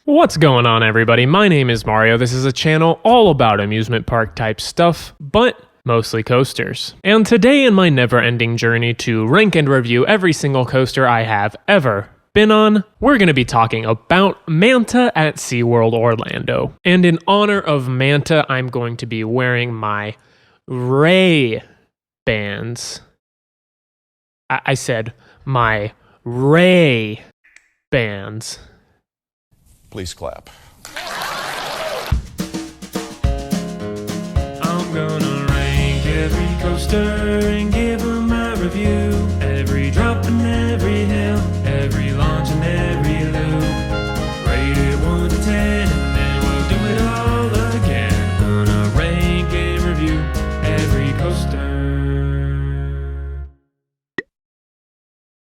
What's going on, everybody? My name is Mario. This is a channel all about amusement park type stuff, but mostly coasters. And today in my never-ending journey to rank and review every single coaster I have ever been on, we're going to be talking about Manta at SeaWorld Orlando. And in honor of Manta, I'm going to be wearing my RREC bands. I said my RREC bands. Please clap. I'm gonna rank every coaster and give them a review. Every drop and every hill, every launch and every loop. Rate it 1 to 10 and then we'll do it all again. Gonna rank and review every coaster.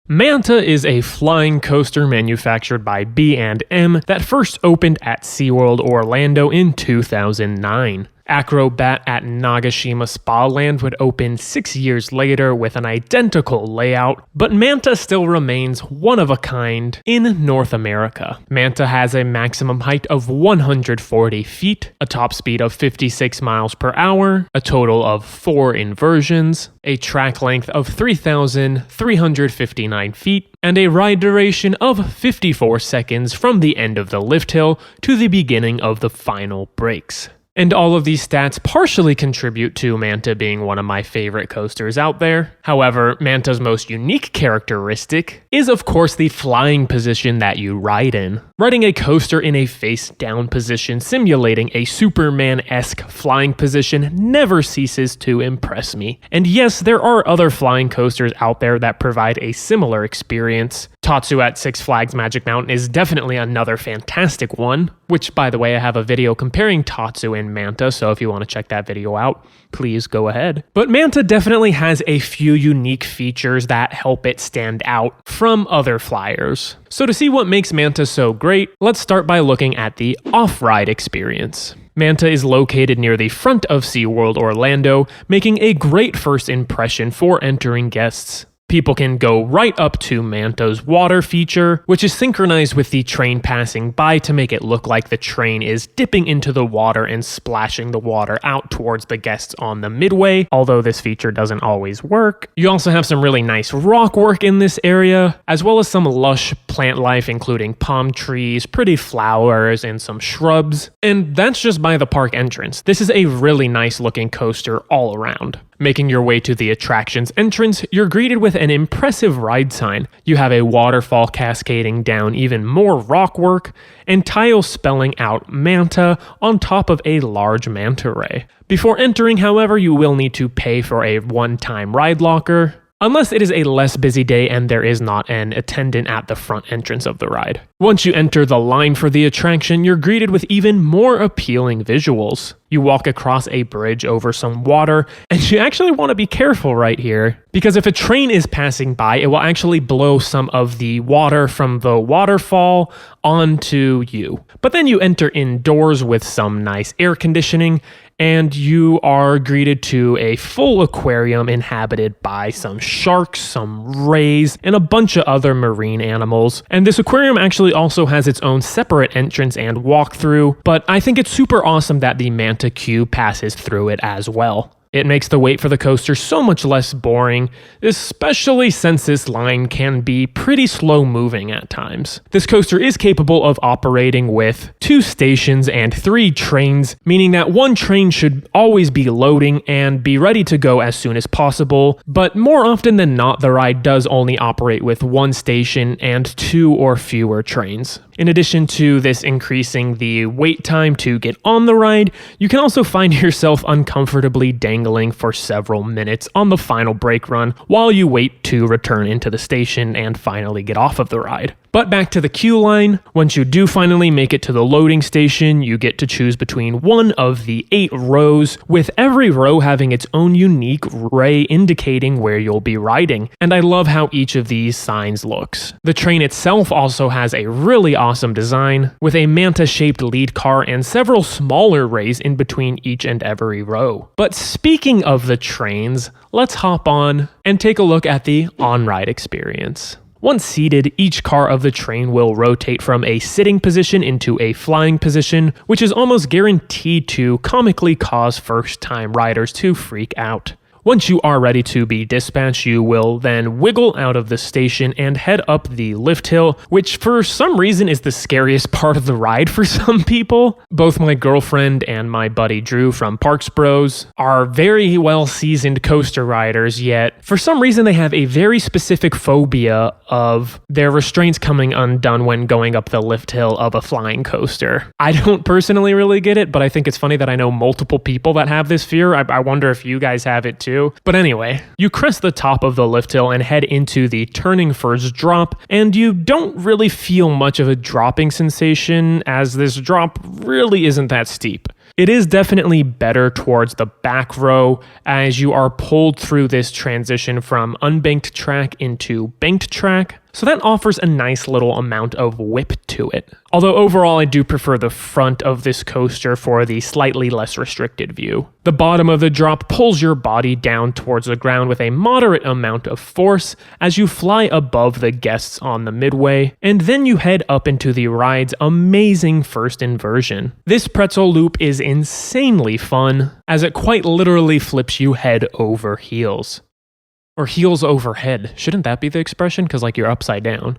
Manta is a flying coaster manufactured by B&M that first opened at SeaWorld Orlando in 2009. Acrobat at Nagashima Spa Land would open 6 years later with an identical layout, but Manta still remains one of a kind in North America. Manta has a maximum height of 140 feet, a top speed of 56 miles per hour, a total of 4 inversions, a track length of 3,359 feet, and a ride duration of 54 seconds from the end of the lift hill to the beginning of the final brakes. And all of these stats partially contribute to Manta being one of my favorite coasters out there. However, Manta's most unique characteristic is of course the flying position that you ride in. Riding a coaster in a face-down position simulating a Superman-esque flying position never ceases to impress me. And yes, there are other flying coasters out there that provide a similar experience. Tatsu at Six Flags Magic Mountain is definitely another fantastic one, which by the way I have a video comparing Tatsu and Manta, so if you want to check that video out, please go ahead. But Manta definitely has a few unique features that help it stand out from other flyers. So to see what makes Manta so great, let's start by looking at the off-ride experience. Manta is located near the front of SeaWorld Orlando, making a great first impression for entering guests. People can go right up to Manta's water feature, which is synchronized with the train passing by to make it look like the train is dipping into the water and splashing the water out towards the guests on the midway, although this feature doesn't always work. You also have some really nice rock work in this area, as well as some lush plant life including palm trees, pretty flowers, and some shrubs. And that's just by the park entrance. This is a really nice looking coaster all around. Making your way to the attraction's entrance, you're greeted with an impressive ride sign. You have a waterfall cascading down even more rock work, and tiles spelling out Manta on top of a large manta ray. Before entering, however, you will need to pay for a one-time ride locker, unless it is a less busy day and there is not an attendant at the front entrance of the ride. Once you enter the line for the attraction, you're greeted with even more appealing visuals. You walk across a bridge over some water, and you actually want to be careful right here, because if a train is passing by, it will actually blow some of the water from the waterfall onto you. But then you enter indoors with some nice air conditioning, and you are greeted to a full aquarium inhabited by some sharks, some rays, and a bunch of other marine animals. And this aquarium actually also has its own separate entrance and walkthrough, but I think it's super awesome that the Manta queue passes through it as well. It makes the wait for the coaster so much less boring, especially since this line can be pretty slow moving at times. This coaster is capable of operating with 2 stations and 3 trains, meaning that one train should always be loading and be ready to go as soon as possible, but more often than not, the ride does only operate with 1 station and 2 or fewer trains. In addition to this increasing the wait time to get on the ride, you can also find yourself uncomfortably dangling for several minutes on the final brake run while you wait to return into the station and finally get off of the ride. But back to the queue line, once you do finally make it to the loading station, you get to choose between one of the 8 rows, with every row having its own unique ray indicating where you'll be riding. And I love how each of these signs looks. The train itself also has a really awesome design, with a Manta-shaped lead car and several smaller rays in between each and every row. But speaking of the trains, let's hop on and take a look at the on-ride experience. Once seated, each car of the train will rotate from a sitting position into a flying position, which is almost guaranteed to comically cause first-time riders to freak out. Once you are ready to be dispatched, you will then wiggle out of the station and head up the lift hill, which for some reason is the scariest part of the ride for some people. Both my girlfriend and my buddy Drew from Parks Bros are very well seasoned coaster riders, yet for some reason they have a very specific phobia of their restraints coming undone when going up the lift hill of a flying coaster. I don't personally really get it, but I think it's funny that I know multiple people that have this fear. I wonder if you guys have it too. But anyway, you crest the top of the lift hill and head into the turning first drop, and you don't really feel much of a dropping sensation as this drop really isn't that steep. It is definitely better towards the back row as you are pulled through this transition from unbanked track into banked track, so that offers a nice little amount of whip to it. Although overall I do prefer the front of this coaster for the slightly less restricted view. The bottom of the drop pulls your body down towards the ground with a moderate amount of force as you fly above the guests on the midway, and then you head up into the ride's amazing first inversion. This pretzel loop is insanely fun as it quite literally flips you head over heels. Or heels over head. Shouldn't that be the expression? Because like you're upside down.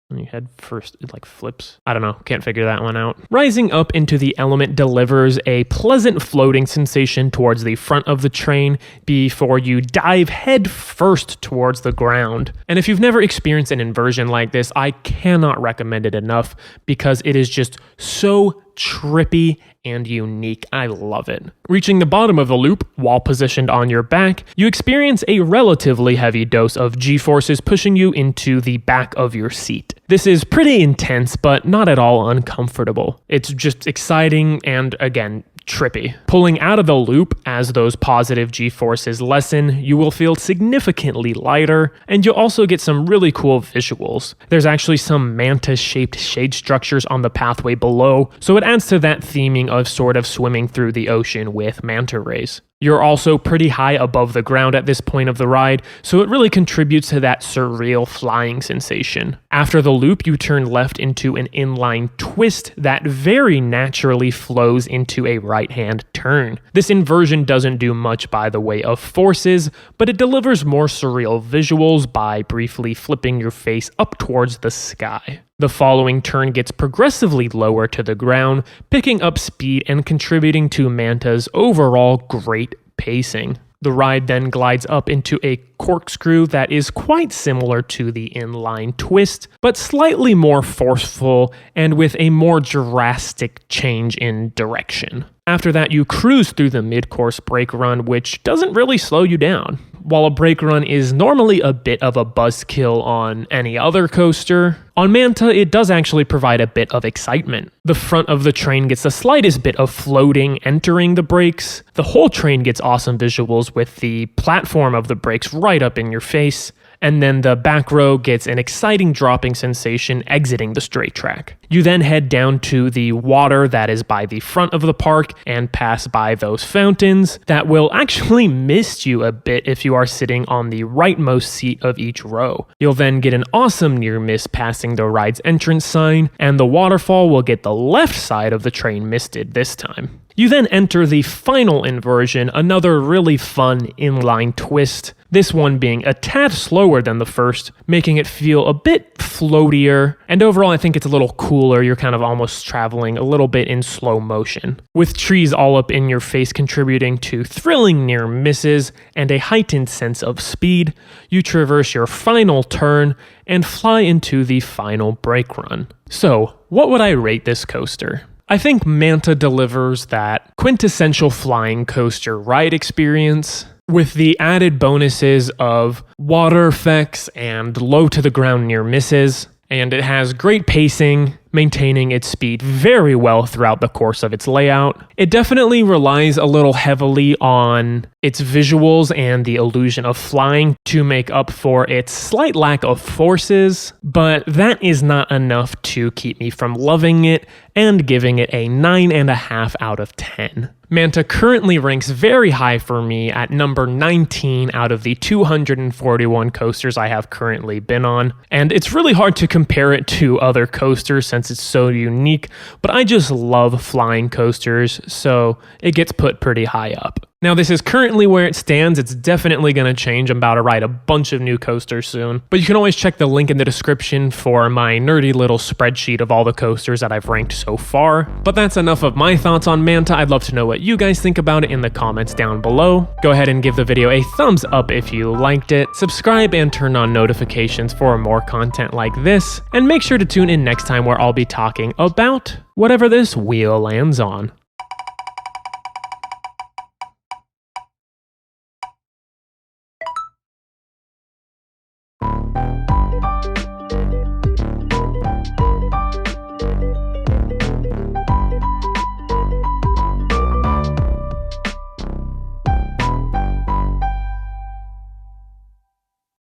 When you head first, it like flips. I don't know. Can't figure that one out. Rising up into the element delivers a pleasant floating sensation towards the front of the train before you dive head first towards the ground. And if you've never experienced an inversion like this, I cannot recommend it enough because it is just so trippy and unique. I love it. Reaching the bottom of the loop, while positioned on your back, you experience a relatively heavy dose of G-forces pushing you into the back of your seat. This is pretty intense, but not at all uncomfortable. It's just exciting and, again, trippy. Pulling out of the loop as those positive G-forces lessen, you will feel significantly lighter, and you'll also get some really cool visuals. There's actually some Manta-shaped shade structures on the pathway below, so it adds to that theming of sort of swimming through the ocean with manta rays. You're also pretty high above the ground at this point of the ride, so it really contributes to that surreal flying sensation. After the loop, you turn left into an inline twist that very naturally flows into a right-hand turn. This inversion doesn't do much by the way of forces, but it delivers more surreal visuals by briefly flipping your face up towards the sky. The following turn gets progressively lower to the ground, picking up speed and contributing to Manta's overall great pacing. The ride then glides up into a corkscrew that is quite similar to the inline twist, but slightly more forceful and with a more drastic change in direction. After that, you cruise through the mid-course brake run, which doesn't really slow you down. While a brake run is normally a bit of a buzzkill on any other coaster, on Manta it does actually provide a bit of excitement. The front of the train gets the slightest bit of floating entering the brakes. The whole train gets awesome visuals with the platform of the brakes right up in your face. And then the back row gets an exciting dropping sensation exiting the straight track. You then head down to the water that is by the front of the park and pass by those fountains that will actually mist you a bit if you are sitting on the rightmost seat of each row. You'll then get an awesome near miss passing the ride's entrance sign, and the waterfall will get the left side of the train misted this time. You then enter the final inversion, another really fun inline twist, this one being a tad slower than the first, making it feel a bit floatier, and overall I think it's a little cooler. You're kind of almost traveling a little bit in slow motion. With trees all up in your face contributing to thrilling near misses and a heightened sense of speed, you traverse your final turn and fly into the final brake run. So, what would I rate this coaster? I think Manta delivers that quintessential flying coaster ride experience with the added bonuses of water effects and low to the ground near misses, and it has great pacing, maintaining its speed very well throughout the course of its layout. It definitely relies a little heavily on its visuals and the illusion of flying to make up for its slight lack of forces, but that is not enough to keep me from loving it and giving it a 9.5 out of 10. Manta currently ranks very high for me at number 19 out of the 241 coasters I have currently been on. And it's really hard to compare it to other coasters since it's so unique, but I just love flying coasters, so it gets put pretty high up. Now, this is currently where it stands. It's definitely going to change. I'm about to ride a bunch of new coasters soon. But you can always check the link in the description for my nerdy little spreadsheet of all the coasters that I've ranked so far. But that's enough of my thoughts on Manta. I'd love to know what you guys think about it in the comments down below. Go ahead and give the video a thumbs up if you liked it. Subscribe and turn on notifications for more content like this. And make sure to tune in next time where I'll be talking about whatever this wheel lands on.